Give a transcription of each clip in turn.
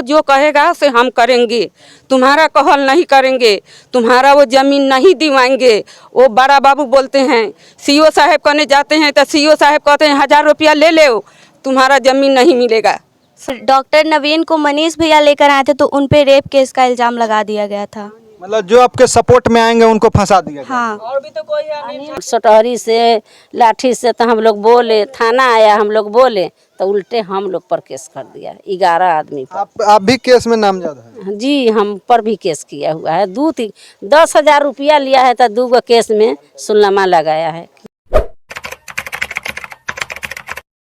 जो कहेगा से हम करेंगे, तुम्हारा कहल नहीं करेंगे, तुम्हारा वो जमीन नहीं दिवाएंगे। वो बड़ा बाबू बोलते हैं, सीओ साहब करने जाते हैं तो सीओ साहब कहते हैं 1000 रुपया ले लो, तुम्हारा जमीन नहीं मिलेगा। डॉक्टर नवीन को मनीष भैया लेकर आए थे तो उन पे रेप केस का इल्जाम लगा दिया गया था। मतलब जो आपके सपोर्ट में आएंगे उनको फंसा दिया गया। हाँ, और भी तो कोई सटहरी से लाठी से तो हम लोग बोले, थाना आया, हम लोग बोले तो उल्टे हम लोग पर केस कर दिया 11 आदमी पर। आप भी केस में नामजद है? जी, हम पर भी केस किया हुआ है। 10,000 रुपया लिया है तो 2 केस में सुलनामा लगाया है।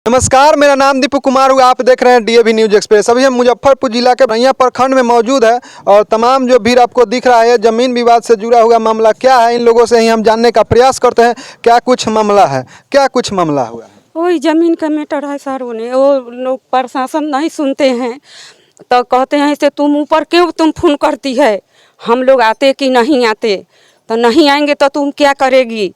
नमस्कार, मेरा नाम दीपू कुमार हुआ। आप देख रहे हैं डीएवी न्यूज एक्सप्रेस। अभी हम मुजफ्फरपुर जिला के रैया प्रखंड में मौजूद है और तमाम जो भीड़ आपको दिख रहा है जमीन विवाद से जुड़ा हुआ मामला क्या है, इन लोगों से ही हम जानने का प्रयास करते हैं। क्या कुछ मामला है, क्या कुछ मामला हुआ है? वही जमीन का मैटर है सर। उन्हें वो लोग प्रशासन नहीं सुनते हैं तो कहते हैं ऐसे तुम ऊपर क्यों तुम फोन करती है, हम लोग आते कि नहीं आते, तो नहीं आएंगे तो तुम क्या करेगी,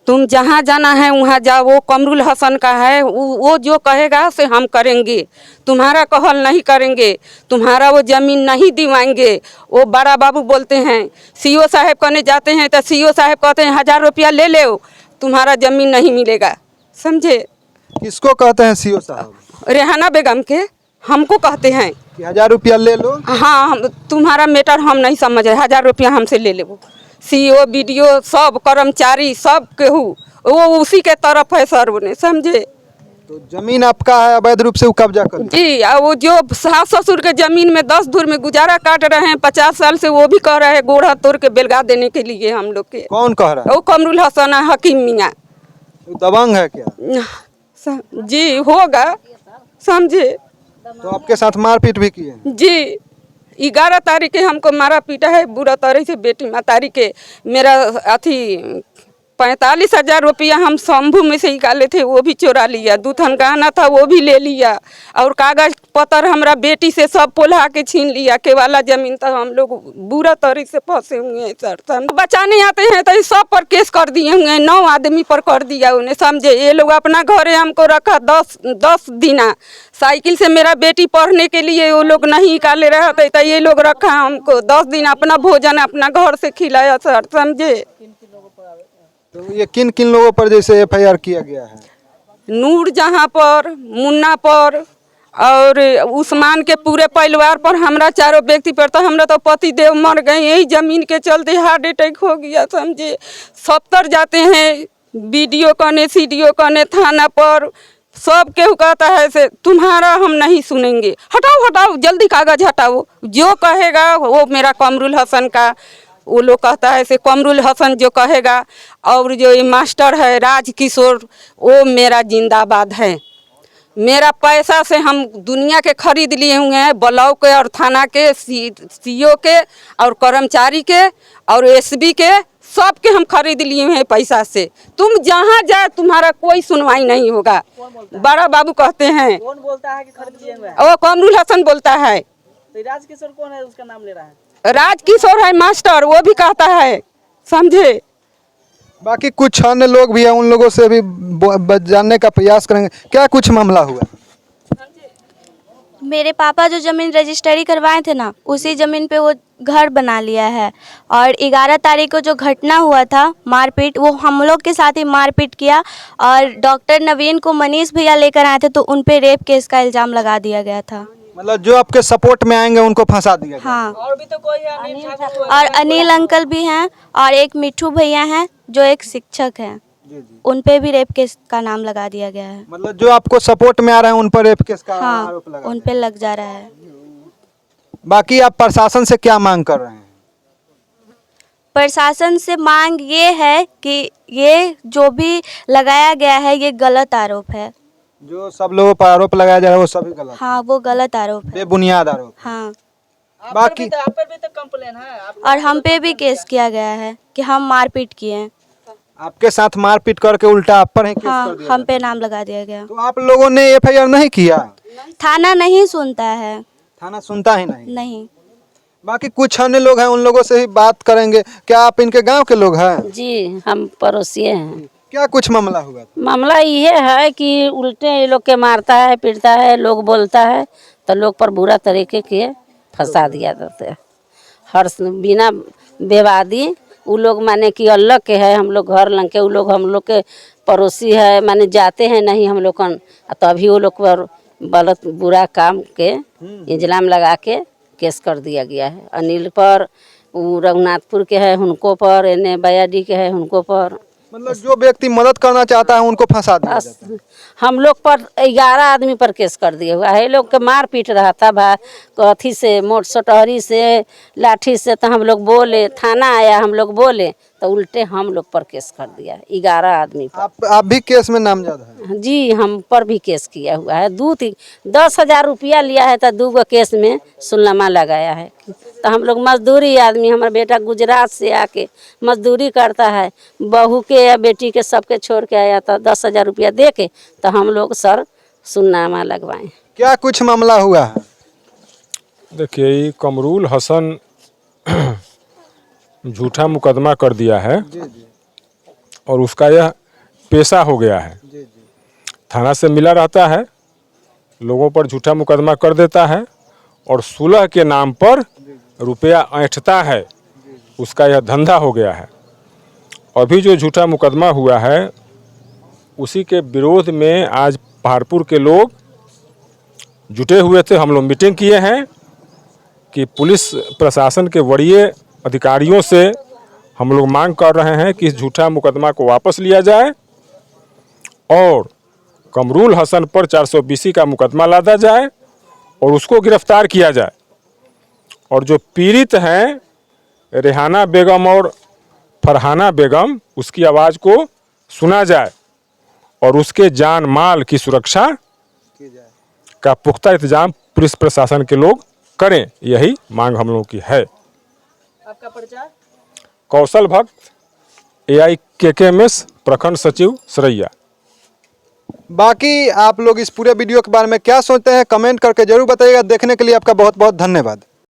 तुम जहाँ जाना है वहाँ जाओ। वो कमरुल हसन का है, वो जो कहेगा से हम करेंगे, तुम्हारा कहल नहीं करेंगे, तुम्हारा वो ज़मीन नहीं दिवाएंगे। वो बड़ा बाबू बोलते हैं, सीओ साहब करने जाते हैं तो सीओ साहब कहते हैं 1000 रुपया ले लो, तुम्हारा ज़मीन नहीं मिलेगा। समझे? किसको कहते हैं सीओ साहब? रेहाना बेगम के हमको कहते हैं कि 1000 रुपया ले लो। हाँ, तुम्हारा मैटर हम नहीं समझ रहे, 1000 रुपया हमसे ले लो। सीओ बीडीओ सब कर्मचारी सब केहू वो उसी के तरफ है सर। उन्हें समझे? तो जमीन आपका है, अवैध रूप से वो कब्जा कर लिया। जी, और वो जो सास ससुर के जमीन में 10 धुर में गुजारा काट रहे हैं 50 साल से, वो भी कह रहे हैं गोड़ा तोड़ के बेलगा देने के लिए हम लोग के। कौन कह रहा है? वो कमरुल हसन है, हकीम मियाँ। वो दबंग है क्या? जी होगा। समझे? तो आपके साथ मारपीट भी किए? जी, 11 तारीख के हमको मारा पीटा है बुरा तरह से। बेटी मातारी के मेरा अथी 45,000 रुपया हम शंभू में से निकाले थे, वो भी चोरा लिया। दूधन गहना था वो भी ले लिया, और कागज पत्र हमारा बेटी से सब पोल्हा के छीन लिया। केवाला जमीन तो हम लोग बुरा तरह से फंसे हुए हैं सर। बचाने आते हैं तो सब पर केस कर दिए हुए हैं, 9 आदमी पर कर दिया उन्हें। समझे? ये लोग अपना घरे हमको रखा 10 दिना। साइकिल से मेरा बेटी पढ़ने के लिए वो लोग नहीं निकाले रहते तो ये लोग रखा हमको 10 दिन, अपना भोजन अपना घर से खिलाया सर। समझे? तो ये किन किन लोगों पर जैसे एफआईआर किया गया है? नूर जहाँ पर, मुन्ना पर और उस्मान के पूरे परिवार पर, हमरा 4 व्यक्ति पर। तो हमरा तो पति देव मर गए यही जमीन के चलते, हार्ट अटैक हो गया। समझे? 70 जाते हैं बीडीओ करने, सीडीओ करने, थाना पर, सब केहू कहता है से तुम्हारा हम नहीं सुनेंगे। हटाओ हटाओ जल्दी कागज हटाओ, जो कहेगा वो मेरा कमरुल हसन का। वो लोग कहता है से कमरुल हसन जो कहेगा, और जो ये मास्टर है राज किशोर, वो मेरा जिंदाबाद है। मेरा पैसा से हम दुनिया के खरीद लिए हुए हैं, ब्लॉक के और थाना के, सीओ के और कर्मचारी के और एसबी के, सब के हम खरीद लिए हैं पैसा से। तुम जहाँ जाए तुम्हारा कोई सुनवाई नहीं होगा। बड़ा बाबू कहते हैं। कौन बोलता है कि खरीद लिए हुए हैं? वो कमरुल हसन बोलता है। तो राज किशोर कौन है, उसका नाम ले रहा है? राज किशोर है मास्टर, वो भी कहता है। समझे? बाकी कुछ अन्य लोग भी हैं, उन लोगों से भी जानने का प्रयास करेंगे। क्या कुछ मामला हुआ? मेरे पापा जो ज़मीन रजिस्ट्री करवाए थे ना, उसी ज़मीन पे वो घर बना लिया है। और 11 तारीख को जो घटना हुआ था मारपीट, वो हम लोग के साथ ही मारपीट किया। और डॉक्टर नवीन को मनीष भैया लेकर आए थे तो उन पे रेप केस का इल्ज़ाम लगा दिया गया था। मतलब जो आपके सपोर्ट में आएंगे उनको फंसा दिया गया। हाँ, और भी तो कोई है? और अनिल अंकल भी हैं और एक मिठू भैया हैं जो एक शिक्षक हैं, उन पे भी रेप केस का नाम लगा दिया गया है। मतलब जो आपको सपोर्ट में आ रहे हैं उन पर रेप केस का हाँ, आरोप लगा उन पे लग जा रहा है। बाकी आप प्रशासन से क्या मांग कर रहे हैं? प्रशासन से मांग ये है कि ये जो भी लगाया गया है ये गलत आरोप है। जो सब लोगों पर आरोप लगाया जा रहा है वो सभी गलत, हाँ, वो गलत आरोप है, बेबुनियाद आरोप। हाँ। बाकी आप पर भी तो कंप्लेन है। और हम पे भी केस किया गया है कि हम मारपीट किए हैं। आपके साथ मारपीट करके उल्टा आप पर ही केस हाँ, कर दिया हम पे नाम लगा दिया गया। तो आप लोगों ने एफआईआर नहीं किया? थाना नहीं सुनता है। थाना सुनता ही नहीं। नहीं। बाकी कुछ अन्य लोग हैं, उन लोगों से ही बात करेंगे। क्या आप इनके गांव के लोग हैं? जी, हम पड़ोसी हैं। क्या कुछ मामला हुआ? मामला ये है कि उल्टे ये लोग के मारता है, पीटता है, लोग बोलता है तो लोग पर बुरा तरीके के फंसा दिया जाता है। हर बिना विवादी वो लोग माने कि अल्लाह के है, हम लोग घर लंग के, वो लोग हम लोग के पड़ोसी है, माने जाते हैं नहीं हम लोग कन, तो अभी वो लोग पर गलत बुरा काम के इल्ज़ाम लगा के केस कर दिया गया है। अनिल पर, वो रघुनाथपुर के है उनको पर, एने बयाडी के है उनको पर, मतलब जो व्यक्ति मदद करना चाहता है उनको फंसा दिया जाता है। हम लोग पर 11 आदमी पर केस कर दिया हुआ है। लोग के मार पीट रहा था कथी से, मोट सटहरी से, लाठी से, तो हम लोग बोले, थाना आया, हम लोग बोले तो उल्टे हम लोग पर केस कर दिया 11 आदमी पर। आप भी केस में नामजद है? जी, हम पर भी केस किया हुआ है। 10,000 रुपया लिया है तो 2 केस में सुलनामा लगाया है। तो हम लोग मजदूरी आदमी, हमारा बेटा गुजरात से आके मजदूरी करता है, बहू के या बेटी के सबके छोड़ के आया, तो 10,000 रुपया दे के तो हम लोग सर सुलनामा लगवाएं। क्या कुछ मामला हुआ है? देखिए, ये कमरुल हसन झूठा मुकदमा कर दिया है और उसका यह पेशा हो गया है। थाना से मिला रहता है, लोगों पर झूठा मुकदमा कर देता है और सुलह के नाम पर रुपया ऐंठता है, उसका यह धंधा हो गया है। अभी जो झूठा मुकदमा हुआ है उसी के विरोध में आज पहाड़पुर के लोग जुटे हुए थे। हम लोग मीटिंग किए हैं कि पुलिस प्रशासन के वरीय अधिकारियों से हम लोग मांग कर रहे हैं कि इस झूठा मुकदमा को वापस लिया जाए और कमरुल हसन पर 420 का मुकदमा लादा जाए और उसको गिरफ्तार किया जाए। और जो पीड़ित हैं रेहाना बेगम और फरहाना बेगम, उसकी आवाज़ को सुना जाए और उसके जान माल की सुरक्षा का पुख्ता इंतजाम पुलिस प्रशासन के लोग करें, यही मांग हम लोगों की है। आपका परिचय? कौशल भक्त, AIKKMS प्रखंड सचिव सरैया। बाकी आप लोग इस पूरे वीडियो के बारे में क्या सोचते हैं कमेंट करके जरूर बताइएगा। देखने के लिए आपका बहुत बहुत धन्यवाद।